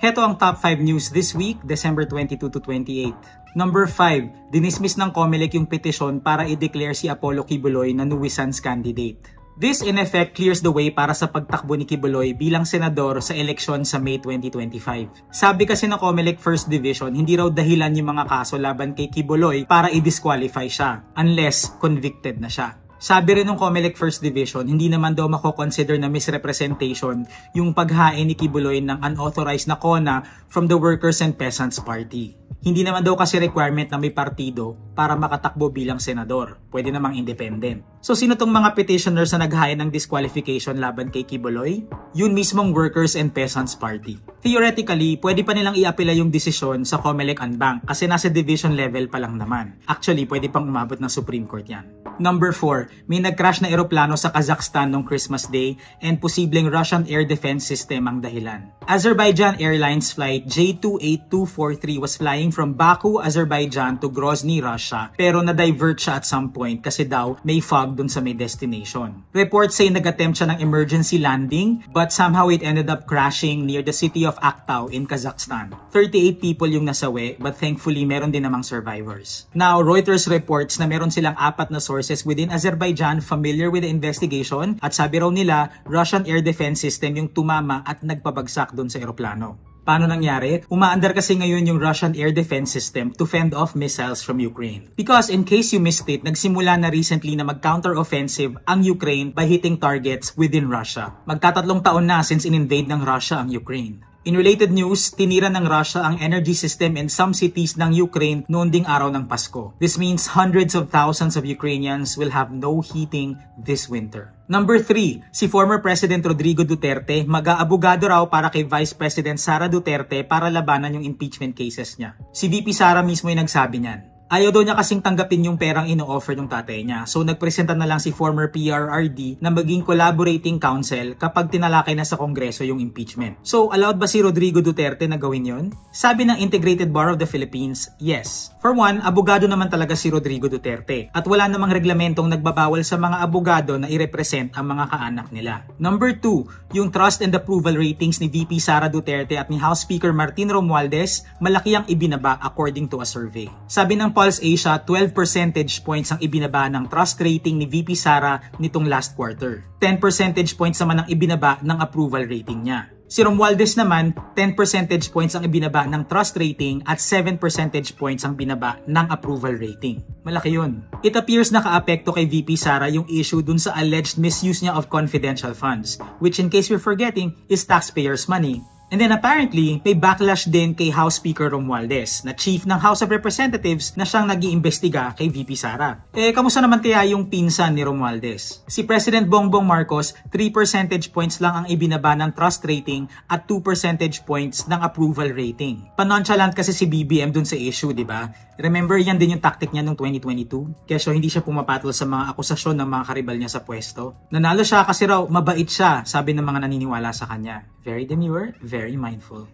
Heto ang top 5 news this week, December 22 to 28. Number 5, dinismiss ng COMELEC yung petisyon para i-declare si Apollo Quiboloy na nuisance candidate. This in effect clears the way para sa pagtakbo ni Quiboloy bilang senador sa eleksyon sa May 2025. Sabi kasi ng COMELEC First Division, hindi raw dahilan yung mga kaso laban kay Quiboloy para i-disqualify siya unless convicted na siya. Sabi rin ng COMELEC First Division, hindi naman daw mako-consider na misrepresentation yung paghain ni Quiboloy ng unauthorized na CONA from the Workers and Peasants Party. Hindi naman daw kasi requirement na may partido para makatakbo bilang senador. Pwede namang independent. So sino tong mga petitioners na naghain ng disqualification laban kay Quiboloy? Yun mismong Workers and Peasants Party. Theoretically, pwede pa nilang i-apela yung desisyon sa COMELEC and Bank kasi nasa division level pa lang naman. Actually, pwede pang umabot ng Supreme Court yan. Number 4, may nag-crash na eroplano sa Kazakhstan noong Christmas Day and posibleng Russian air defense system ang dahilan. Azerbaijan Airlines flight J28243 was flying from Baku, Azerbaijan to Grozny, Russia, pero na-divert siya at some point kasi daw may fog dun sa may destination. Reports say nag-attempt siya ng emergency landing but somehow it ended up crashing near the city of Aktau in Kazakhstan. 38 people yung nasawi but thankfully meron din namang survivors. Now, Reuters reports na meron silang 4 na sources within Azerbaijan familiar with the investigation at sabi raw nila Russian air defense system yung tumama at nagpabagsak dun sa eroplano. Paano nangyari? Umaandar kasi ngayon yung Russian air defense system to fend off missiles from Ukraine. Because in case you missed it, nagsimula na recently na mag-counter-offensive ang Ukraine by hitting targets within Russia. Magtatatlong taon na since in-invade ng Russia ang Ukraine. In related news, tinira ng Russia ang energy system in some cities ng Ukraine noon ding araw ng Pasko. This means hundreds of thousands of Ukrainians will have no heating this winter. Number 3, si former President Rodrigo Duterte mag-aabogado raw para kay Vice President Sara Duterte para labanan yung impeachment cases niya. Si VP Sara mismo yung nagsabi niyan. Ayaw daw niya kasing tanggapin yung perang ino-offer ng tatay niya. So nagpresenta na lang si former PRRD na maging collaborating counsel kapag tinalakay na sa Kongreso yung impeachment. So allowed ba si Rodrigo Duterte na gawin yon? Sabi ng Integrated Bar of the Philippines, yes. For one, abogado naman talaga si Rodrigo Duterte at wala namang reglamentong nagbabawal sa mga abogado na i-represent ang mga kaanak nila. Number 2, yung trust and approval ratings ni VP Sara Duterte at ni House Speaker Martin Romualdez malaki ang ibinaba according to a survey. Sabi ng Pulse Asia, 12 percentage points ang ibinaba ng trust rating ni VP Sara nitong last quarter. 10 percentage points naman ang ibinaba ng approval rating niya. Si Romualdez naman, 10 percentage points ang ibinaba ng trust rating at 7 percentage points ang binaba ng approval rating. Malaki yun. It appears naka-apekto kay VP Sara yung issue dun sa alleged misuse niya of confidential funds, which in case we're forgetting is taxpayers' money. And then apparently, may backlash din kay House Speaker Romualdez na chief ng House of Representatives na siyang nag-iimbestiga kay VP Sara. Kamusta naman kaya yung pinsan ni Romualdez? Si President Bongbong Marcos, 3 percentage points lang ang ibinaba ng trust rating at 2 percentage points ng approval rating. Panonchalant kasi si BBM dun sa issue, di ba? Remember, yan din yung tactic niya noong 2022? Kaya hindi siya pumapatol sa mga akusasyon ng mga karibal niya sa pwesto. Nanalo siya kasi raw mabait siya, sabi ng mga naniniwala sa kanya. Very demure, very mindful.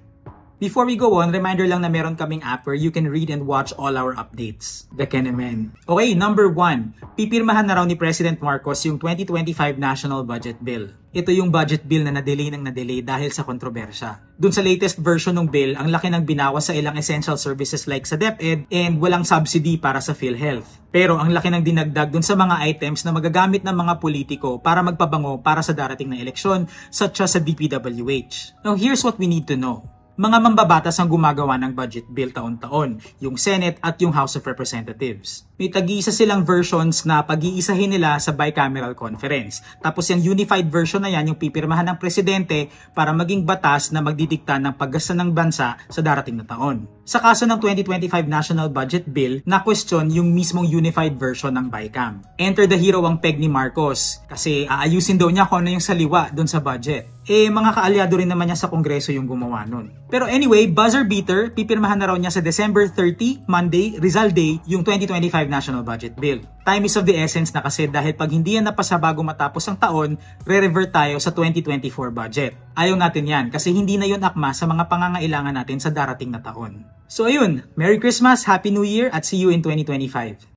Before we go on, reminder lang na meron kaming app where you can read and watch all our updates. The Kenemen. Okay, number 1. Pipirmahan na raw ni President Marcos yung 2025 National Budget Bill. Ito yung budget bill na na-delay dahil sa kontrobersya. Dun sa latest version ng bill, ang laki ng binawas sa ilang essential services like sa DepEd and walang subsidy para sa PhilHealth. Pero ang laki ng dinagdag dun sa mga items na magagamit ng mga politiko para magpabango para sa darating na eleksyon, such as sa DPWH. Now here's what we need to know. Mga mambabatas ang gumagawa ng budget bill taon-taon, yung Senate at yung House of Representatives. May tag-iisa silang versions na pag-iisahin nila sa bicameral conference. Tapos yung unified version na yan yung pipirmahan ng presidente para maging batas na magdidikta ng paggasta ng bansa sa darating na taon. Sa kaso ng 2025 National Budget Bill, na-question yung mismong unified version ng BICAM. Enter the hero ang peg ni Marcos kasi aayusin daw niya kung ano yung saliwa doon sa budget. Mga kaalyado rin naman niya sa Kongreso yung gumawa nun. Pero anyway, buzzer beater, pipirmahan na raw niya sa December 30, Monday, Rizal Day, yung 2025 National Budget Bill. Time is of the essence na kasi dahil pag hindi yan napasa bago matapos ang taon, re-revert tayo sa 2024 budget. Ayaw natin yan kasi hindi na yun akma sa mga pangangailangan natin sa darating na taon. So ayun, Merry Christmas, Happy New Year at see you in 2025.